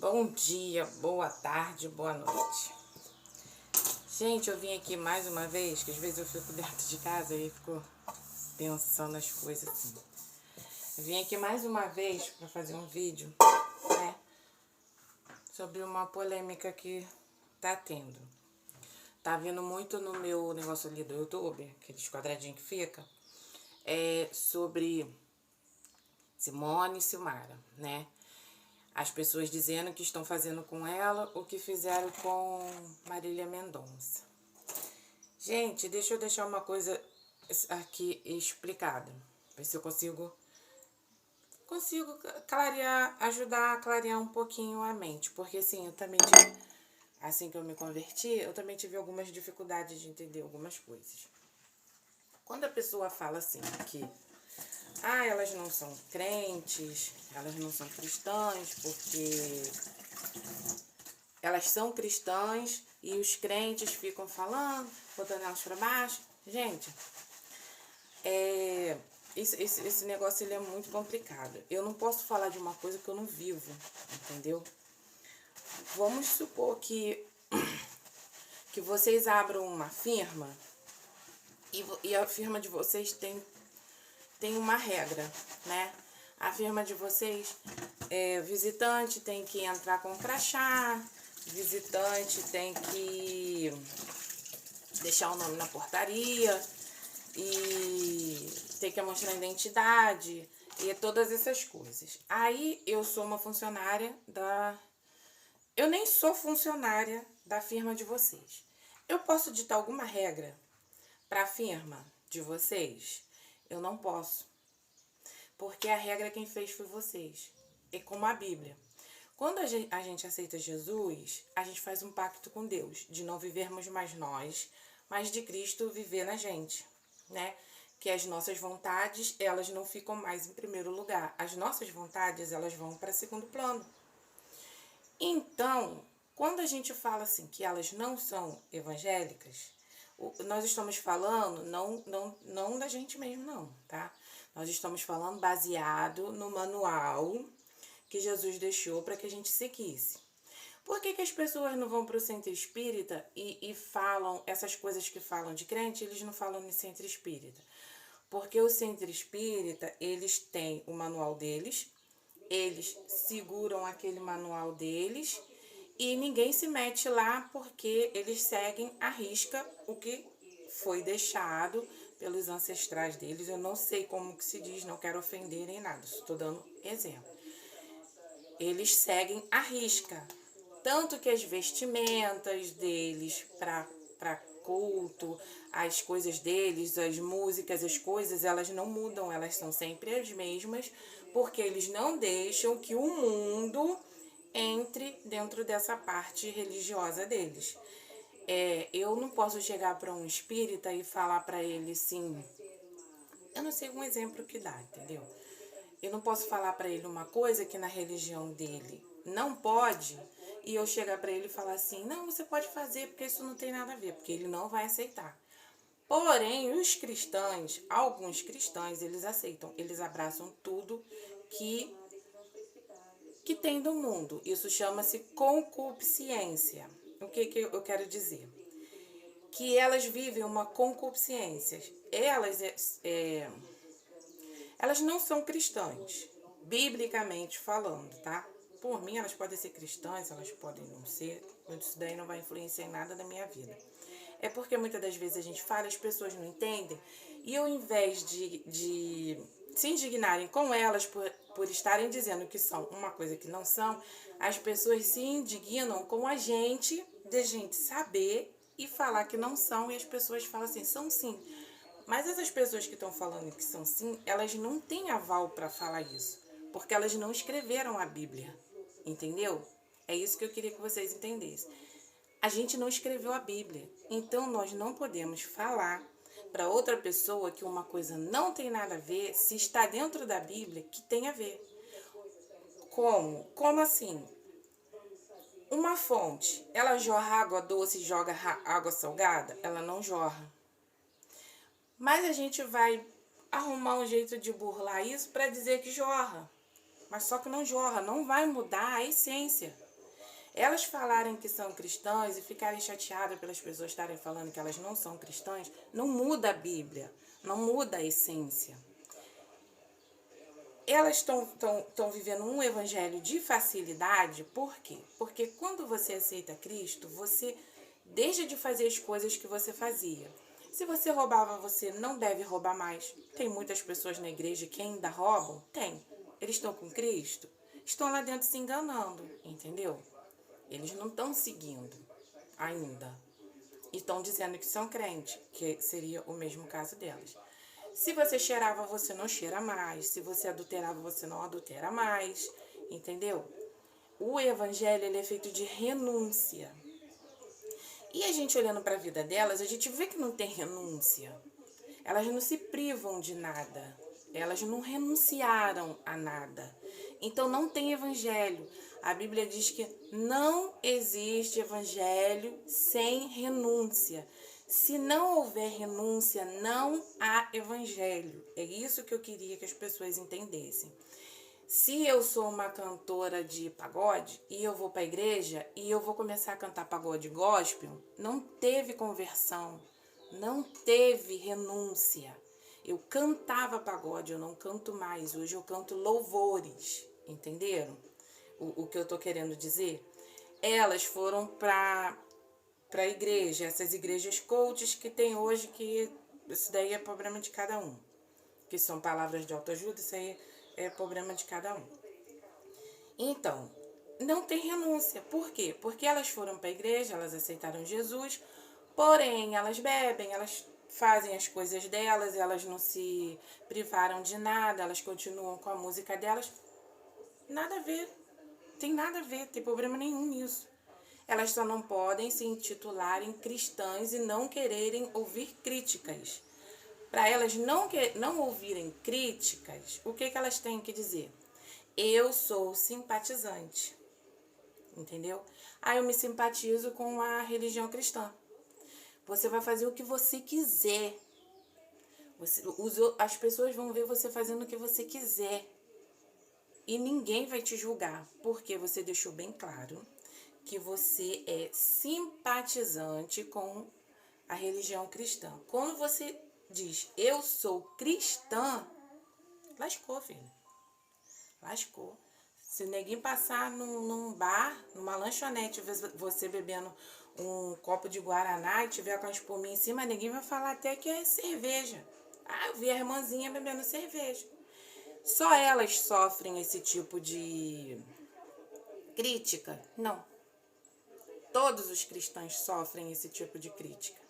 Bom dia, boa tarde, boa noite. Gente, eu vim aqui mais uma vez, que às vezes eu fico dentro de casa e fico pensando nas coisas assim. Eu vim aqui mais uma vez para fazer um vídeo, né, sobre uma polêmica que tá tendo. Tá vindo muito no meu negócio ali do YouTube, aqueles quadradinhos que fica, sobre Simone e Silmara, né? As pessoas dizendo que estão fazendo com ela o que fizeram com Marília Mendonça. Gente, deixa eu deixar uma coisa aqui explicada. Ver se eu consigo clarear, ajudar a clarear um pouquinho a mente. Porque assim, eu também tive, assim que eu me converti, eu também tive algumas dificuldades de entender algumas coisas. Quando a pessoa fala assim que elas não são crentes, elas não são cristãs, porque elas são cristãs e os crentes ficam falando, botando elas pra baixo. Gente, esse negócio ele é muito complicado. Eu não posso falar de uma coisa que eu não vivo, entendeu? Vamos supor que vocês abram uma firma e a firma de vocês tem uma regra, né? A firma de vocês, visitante tem que entrar com crachá, visitante tem que deixar o nome na portaria e tem que mostrar a identidade e todas essas coisas. Aí eu sou uma funcionária eu nem sou funcionária da firma de vocês. Eu posso ditar alguma regra para a firma de vocês? Eu não posso. Porque a regra quem fez foi vocês. É como a Bíblia. Quando a gente aceita Jesus, a gente faz um pacto com Deus, de não vivermos mais nós, mas de Cristo viver na gente, né? Que as nossas vontades, elas não ficam mais em primeiro lugar. As nossas vontades, elas vão para segundo plano. Então, quando a gente fala assim que elas não são evangélicas, nós estamos falando não da gente mesmo, não, tá? Nós estamos falando baseado no manual que Jesus deixou para que a gente seguisse. Por que as pessoas não vão para o centro espírita e falam essas coisas que falam de crente, eles não falam no centro espírita? Porque o centro espírita, eles têm o manual deles, eles seguram aquele manual deles e ninguém se mete lá porque eles seguem à risca o que foi deixado pelos ancestrais deles. Eu não sei como que se diz, não quero ofender nem nada, estou dando exemplo. Eles seguem à risca, tanto que as vestimentas deles para culto, as coisas deles, as músicas, as coisas, elas não mudam, elas são sempre as mesmas, porque eles não deixam que o mundo entre dentro dessa parte religiosa deles. Eu não posso chegar para um espírita e falar para ele assim, eu não sei um exemplo que dá, entendeu? Eu não posso falar para ele uma coisa que na religião dele não pode, e eu chegar para ele e falar assim, não, você pode fazer porque isso não tem nada a ver, porque ele não vai aceitar. Porém, os cristãos, alguns cristãos, eles aceitam, eles abraçam tudo que tem do mundo. Isso chama-se concupiscência. O que eu quero dizer? Que elas vivem uma concupiscência. Elas não são cristãs, biblicamente falando, tá? Por mim, elas podem ser cristãs, elas podem não ser, mas isso daí não vai influenciar em nada da minha vida. É porque muitas das vezes a gente fala, as pessoas não entendem, e ao invés de se indignarem com elas por estarem dizendo que são uma coisa que não são, as pessoas se indignam com a gente, de gente saber e falar que não são, e as pessoas falam assim, são sim. Mas essas pessoas que estão falando que são sim, elas não têm aval para falar isso, porque elas não escreveram a Bíblia, entendeu? É isso que eu queria que vocês entendessem. A gente não escreveu a Bíblia, então nós não podemos falar para outra pessoa que uma coisa não tem nada a ver, se está dentro da Bíblia, que tem a ver. Como? Como assim? Uma fonte, ela jorra água doce e joga água salgada? Ela não jorra. Mas a gente vai arrumar um jeito de burlar isso para dizer que jorra. Mas só que não jorra, não vai mudar a essência. Elas falarem que são cristãs e ficarem chateadas pelas pessoas estarem falando que elas não são cristãs, não muda a Bíblia, não muda a essência. Elas estão vivendo um evangelho de facilidade, por quê? Porque quando você aceita Cristo, você deixa de fazer as coisas que você fazia. Se você roubava, você não deve roubar mais. Tem muitas pessoas na igreja que ainda roubam? Tem. Eles estão com Cristo? Estão lá dentro se enganando, entendeu? Eles não estão seguindo ainda. E estão dizendo que são crentes, que seria o mesmo caso delas. Se você cheirava, você não cheira mais. Se você adulterava, você não adultera mais. Entendeu? O evangelho ele é feito de renúncia. E a gente olhando para a vida delas, a gente vê que não tem renúncia. Elas não se privam de nada. Elas não renunciaram a nada. Então não tem evangelho. A Bíblia diz que não existe evangelho sem renúncia. Se não houver renúncia, não há evangelho. É isso que eu queria que as pessoas entendessem. Se eu sou uma cantora de pagode e eu vou para a igreja e eu vou começar a cantar pagode gospel, não teve conversão, não teve renúncia. Eu cantava pagode, eu não canto mais. Hoje eu canto louvores, entenderam? O que eu tô querendo dizer? Elas foram para a igreja, essas igrejas coaches que tem hoje, que isso daí é problema de cada um. Que são palavras de autoajuda, isso aí é problema de cada um. Então, não tem renúncia. Por quê? Porque elas foram para a igreja, elas aceitaram Jesus, porém elas bebem, elas fazem as coisas delas, elas não se privaram de nada, elas continuam com a música delas. Nada a ver. Tem nada a ver, tem problema nenhum nisso. Elas só não podem se intitularem cristãs e não quererem ouvir críticas. Para elas não ouvirem críticas, o que elas têm que dizer? Eu sou simpatizante, entendeu? Eu me simpatizo com a religião cristã. Você vai fazer o que você quiser. As pessoas vão ver você fazendo o que você quiser. E ninguém vai te julgar, porque você deixou bem claro que você é simpatizante com a religião cristã. Quando você diz, eu sou cristã, lascou, filho. Lascou. Se o neguinho passar num bar, numa lanchonete, você bebendo um copo de guaraná e tiver com a espuminha em cima, ninguém vai falar até que é cerveja. Eu vi a irmãzinha bebendo cerveja. Só elas sofrem esse tipo de crítica? Não. Todos os cristãos sofrem esse tipo de crítica.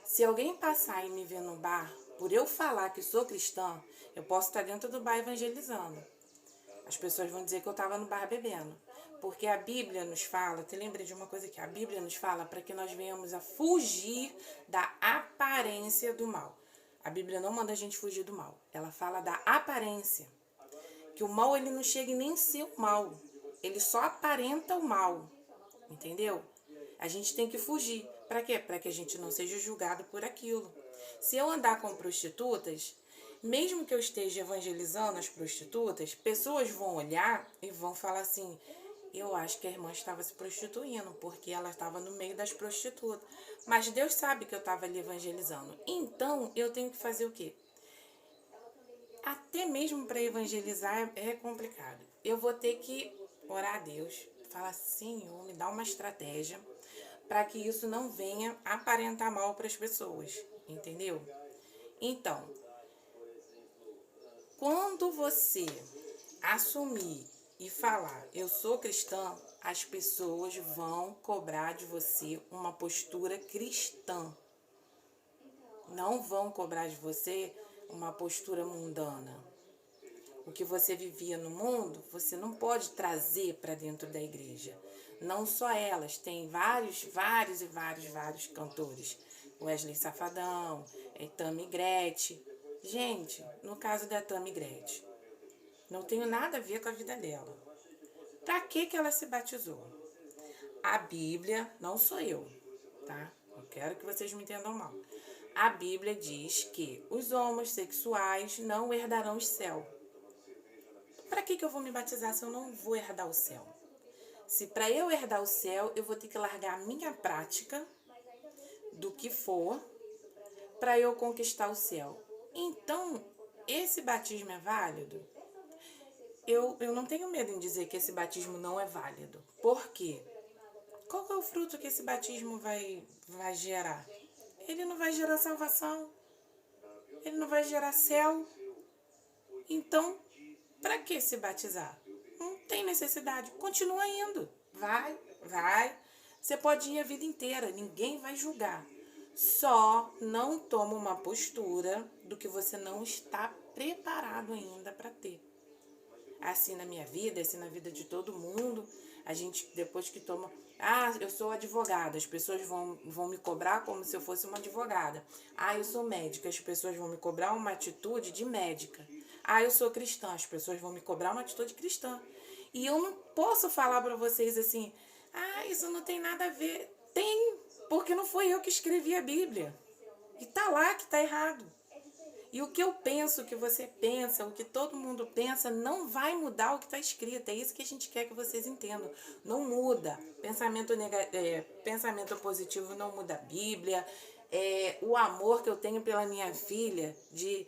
Se alguém passar e me ver no bar, por eu falar que sou cristã, eu posso estar dentro do bar evangelizando. As pessoas vão dizer que eu estava no bar bebendo. Porque a Bíblia nos fala, te lembra de uma coisa que a Bíblia nos fala para que nós venhamos a fugir da aparência do mal. A Bíblia não manda a gente fugir do mal. Ela fala da aparência. Que o mal ele não chega nem a ser o mal. Ele só aparenta o mal. Entendeu? A gente tem que fugir. Para quê? Para que a gente não seja julgado por aquilo. Se eu andar com prostitutas, mesmo que eu esteja evangelizando as prostitutas, pessoas vão olhar e vão falar assim, eu acho que a irmã estava se prostituindo, porque ela estava no meio das prostitutas. Mas Deus sabe que eu estava ali evangelizando. Então, eu tenho que fazer o quê? Até mesmo para evangelizar é complicado. Eu vou ter que orar a Deus, falar, Senhor, me dá uma estratégia para que isso não venha aparentar mal para as pessoas, entendeu? Então, quando você assumir e falar, eu sou cristã, as pessoas vão cobrar de você uma postura cristã. Não vão cobrar de você uma postura mundana. O que você vivia no mundo, você não pode trazer para dentro da igreja. Não só elas, tem vários cantores. Wesley Safadão, Tammy Gretchen. Gente, no caso da Tammy Gretchen, não tenho nada a ver com a vida dela. Para que ela se batizou? A Bíblia, não sou eu, tá? Não quero que vocês me entendam mal. A Bíblia diz que os homossexuais não herdarão o céu. Para que eu vou me batizar se eu não vou herdar o céu? se para eu herdar o céu, eu vou ter que largar a minha prática do que for para eu conquistar o céu. Então, esse batismo é válido? Eu não tenho medo em dizer que esse batismo não é válido. Por quê? Qual é o fruto que esse batismo vai gerar? Ele não vai gerar salvação. Ele não vai gerar céu. Então, para que se batizar? Não tem necessidade. Continua indo. Vai. Você pode ir a vida inteira. Ninguém vai julgar. Só não toma uma postura do que você não está preparado ainda para ter. Assim na minha vida, assim na vida de todo mundo, a gente depois que toma... eu sou advogada, as pessoas vão me cobrar como se eu fosse uma advogada. Eu sou médica, as pessoas vão me cobrar uma atitude de médica. Eu sou cristã, as pessoas vão me cobrar uma atitude cristã. E eu não posso falar para vocês assim, isso não tem nada a ver. Tem, porque não foi eu que escrevi a Bíblia. E tá lá que tá errado. E o que eu penso, o que você pensa, o que todo mundo pensa, não vai mudar o que está escrito. É isso que a gente quer que vocês entendam. Não muda. Pensamento positivo não muda a Bíblia. O amor que eu tenho pela minha filha, de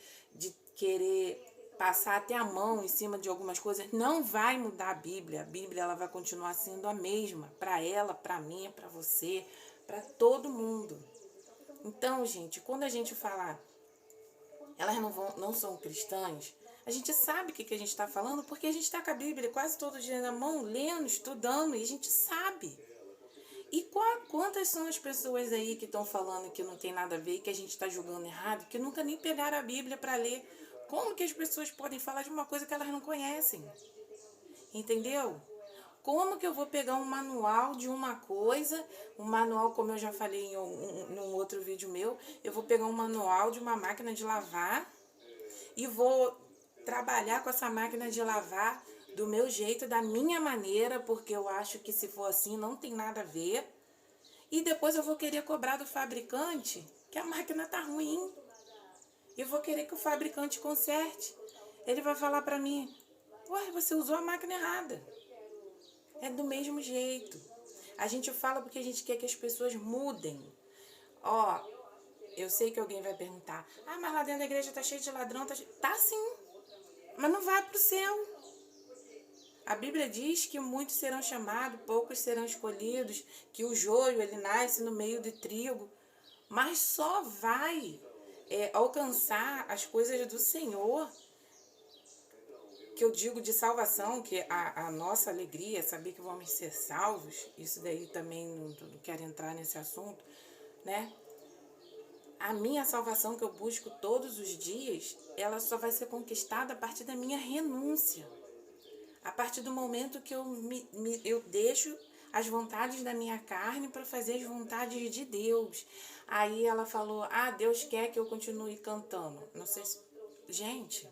querer passar até a mão em cima de algumas coisas, não vai mudar a Bíblia. A Bíblia ela vai continuar sendo a mesma. Para ela, para mim, para você, para todo mundo. Então, gente, quando a gente falar... elas não são cristãs, a gente sabe o que a gente está falando, porque a gente está com a Bíblia quase todo dia na mão, lendo, estudando, e a gente sabe. E quantas são as pessoas aí que estão falando que não tem nada a ver, que a gente está julgando errado, que nunca nem pegaram a Bíblia para ler? Como que as pessoas podem falar de uma coisa que elas não conhecem? Entendeu? Como que eu vou pegar um manual de uma coisa, um manual, como eu já falei em um outro vídeo meu, eu vou pegar um manual de uma máquina de lavar e vou trabalhar com essa máquina de lavar do meu jeito, da minha maneira, porque eu acho que se for assim não tem nada a ver. E depois eu vou querer cobrar do fabricante que a máquina tá ruim. Eu vou querer que o fabricante conserte. Ele vai falar pra mim, você usou a máquina errada. É do mesmo jeito. A gente fala porque a gente quer que as pessoas mudem. Eu sei que alguém vai perguntar, mas lá dentro da igreja tá cheio de ladrão. Tá sim, mas não vai pro céu. A Bíblia diz que muitos serão chamados, poucos serão escolhidos, que o joio ele nasce no meio de trigo, mas só vai alcançar as coisas do Senhor, que eu digo de salvação, que a nossa alegria é saber que vamos ser salvos. Isso daí também não quero entrar nesse assunto, né? A minha salvação que eu busco todos os dias, ela só vai ser conquistada a partir da minha renúncia. A partir do momento que eu deixo as vontades da minha carne para fazer as vontades de Deus. Aí ela falou, Deus quer que eu continue cantando. Não sei se... Gente,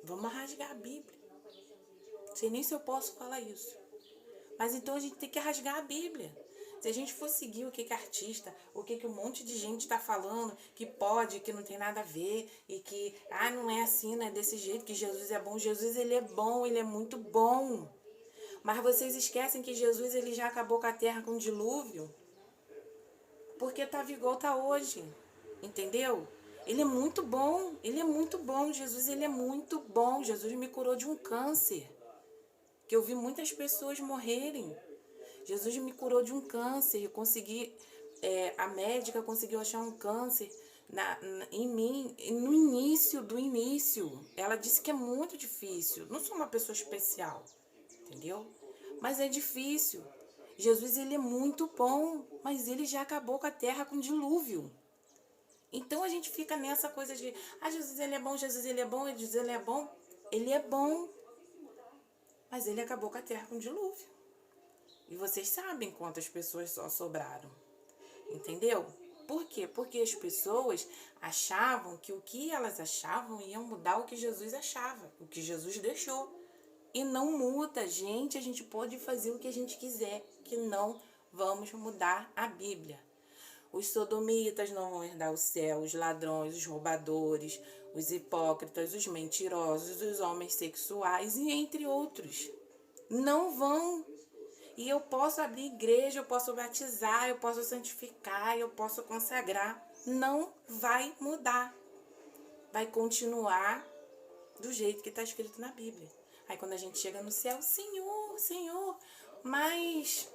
vamos rasgar a Bíblia. Não sei nem se eu posso falar isso. Mas então a gente tem que rasgar a Bíblia. Se a gente for seguir o que artista, o que um monte de gente está falando, que pode, que não tem nada a ver, e que, não é assim, não é desse jeito, que Jesus é bom. Jesus, ele é bom, ele é muito bom. Mas vocês esquecem que Jesus, ele já acabou com a terra com o dilúvio? Porque estava igual está hoje, entendeu? Ele é muito bom, ele é muito bom. Jesus, ele é muito bom. Jesus me curou de um câncer, que eu vi muitas pessoas morrerem. Jesus me curou de um câncer, eu consegui, a médica conseguiu achar um câncer em mim, no início do início. Ela disse que é muito difícil, não sou uma pessoa especial, entendeu? Mas é difícil. Jesus, ele é muito bom, mas ele já acabou com a terra com dilúvio. Então a gente fica nessa coisa de, Jesus, ele é bom, Jesus, ele é bom, Jesus, ele é bom. Ele é bom, mas ele acabou com a terra com dilúvio. E vocês sabem quantas pessoas só sobraram, entendeu? Por quê? Porque as pessoas achavam que o que elas achavam ia mudar o que Jesus achava, o que Jesus deixou. E não muda, gente, a gente pode fazer o que a gente quiser, que não vamos mudar a Bíblia. Os sodomitas não vão herdar o céu, os ladrões, os roubadores, os hipócritas, os mentirosos, os homens sexuais e entre outros. Não vão. E eu posso abrir igreja, eu posso batizar, eu posso santificar, eu posso consagrar. Não vai mudar. Vai continuar do jeito que está escrito na Bíblia. Aí quando a gente chega no céu, Senhor, Senhor, mas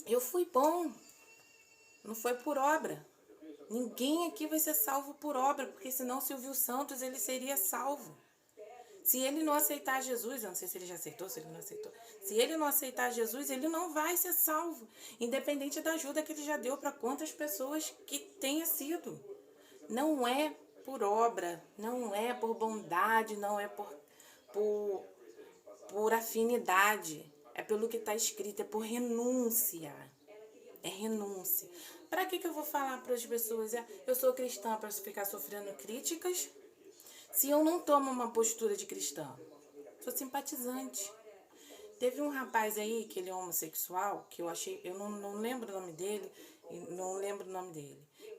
eu fui bom, não foi por obra. Ninguém aqui vai ser salvo por obra, porque senão Silvio Santos ele seria salvo. Se ele não aceitar Jesus, eu não sei se ele já aceitou, se ele não aceitou. Se ele não aceitar Jesus, ele não vai ser salvo, independente da ajuda que ele já deu para quantas pessoas que tenha sido. Não é por obra, não é por bondade, não é por afinidade. É pelo que está escrito, é por renúncia. É renúncia. Para que eu vou falar para as pessoas? Eu sou cristã para ficar sofrendo críticas? Se eu não tomo uma postura de cristã, sou simpatizante. Teve um rapaz aí, que ele é homossexual, que eu achei, eu não lembro o nome dele,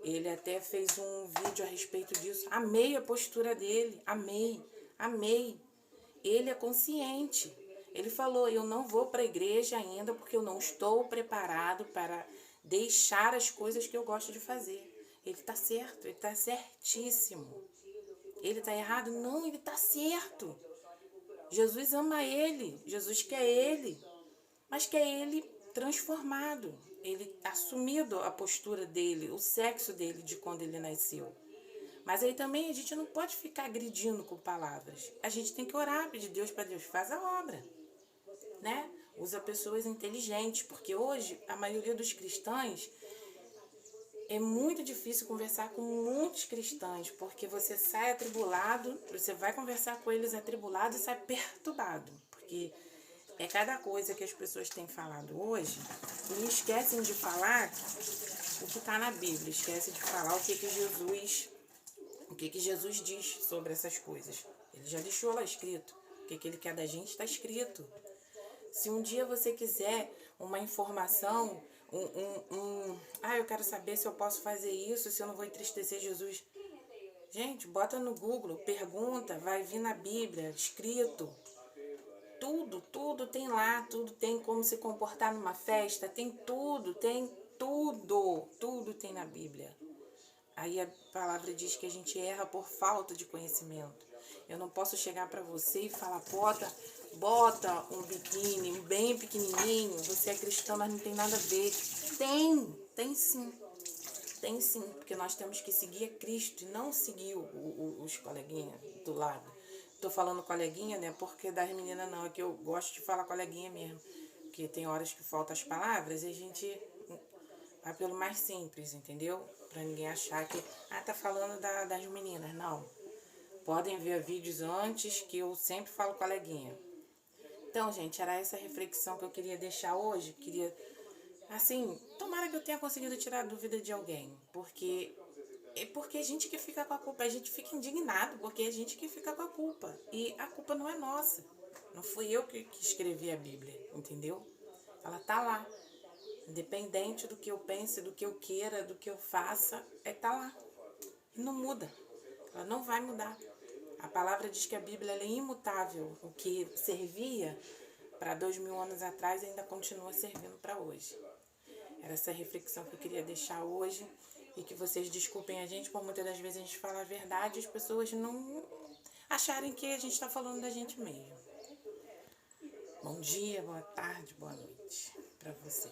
Ele até fez um vídeo a respeito disso. Amei a postura dele, amei. Ele é consciente. Ele falou, eu não vou para a igreja ainda porque eu não estou preparado para deixar as coisas que eu gosto de fazer. Ele está certo, ele está certíssimo. Ele está errado? Não, ele está certo. Jesus ama ele, Jesus quer ele, mas quer ele transformado. Ele assumido a postura dele, o sexo dele de quando ele nasceu. Mas aí também a gente não pode ficar agredindo com palavras. A gente tem que orar, pedir Deus para Deus, faz a obra, né? Usa pessoas inteligentes, porque hoje a maioria dos cristãos é muito difícil conversar com muitos cristãos, porque você sai atribulado, você vai conversar com eles atribulado e sai perturbado, porque é cada coisa que as pessoas têm falado hoje e esquecem de falar o que está na Bíblia, esquecem de falar o que Jesus diz sobre essas coisas. Ele já deixou lá escrito, o que ele quer da gente está escrito. Se um dia você quiser uma informação, eu quero saber se eu posso fazer isso, se eu não vou entristecer Jesus. Gente, bota no Google, pergunta, vai vir na Bíblia, escrito. Tudo tem lá, tudo tem como se comportar numa festa, tem tudo tem na Bíblia. Aí a palavra diz que a gente erra por falta de conhecimento. Eu não posso chegar para você e falar, bota um biquíni bem pequenininho, você é cristão, mas não tem nada a ver. Tem sim, porque nós temos que seguir a Cristo e não seguir os coleguinhas do lado. Tô falando coleguinha, né, porque das meninas não, é que eu gosto de falar coleguinha mesmo, porque tem horas que faltam as palavras e a gente vai pelo mais simples, entendeu? Pra ninguém achar que, tá falando das meninas, não. Podem ver vídeos antes que eu sempre falo coleguinha. Então, gente, era essa reflexão que eu queria deixar hoje. Tomara que eu tenha conseguido tirar a dúvida de alguém. Porque a gente que fica com a culpa, a gente fica indignado, porque é a gente que fica com a culpa. E a culpa não é nossa. Não fui eu que escrevi a Bíblia, entendeu? Ela tá lá. Independente do que eu pense, do que eu queira, do que eu faça, tá lá. E não muda. Ela não vai mudar. A palavra diz que a Bíblia é imutável. O que servia para 2000 anos atrás ainda continua servindo para hoje. Era essa reflexão que eu queria deixar hoje. E que vocês desculpem a gente, por muitas das vezes a gente fala a verdade e as pessoas não acharem que a gente está falando da gente mesmo. Bom dia, boa tarde, boa noite para você.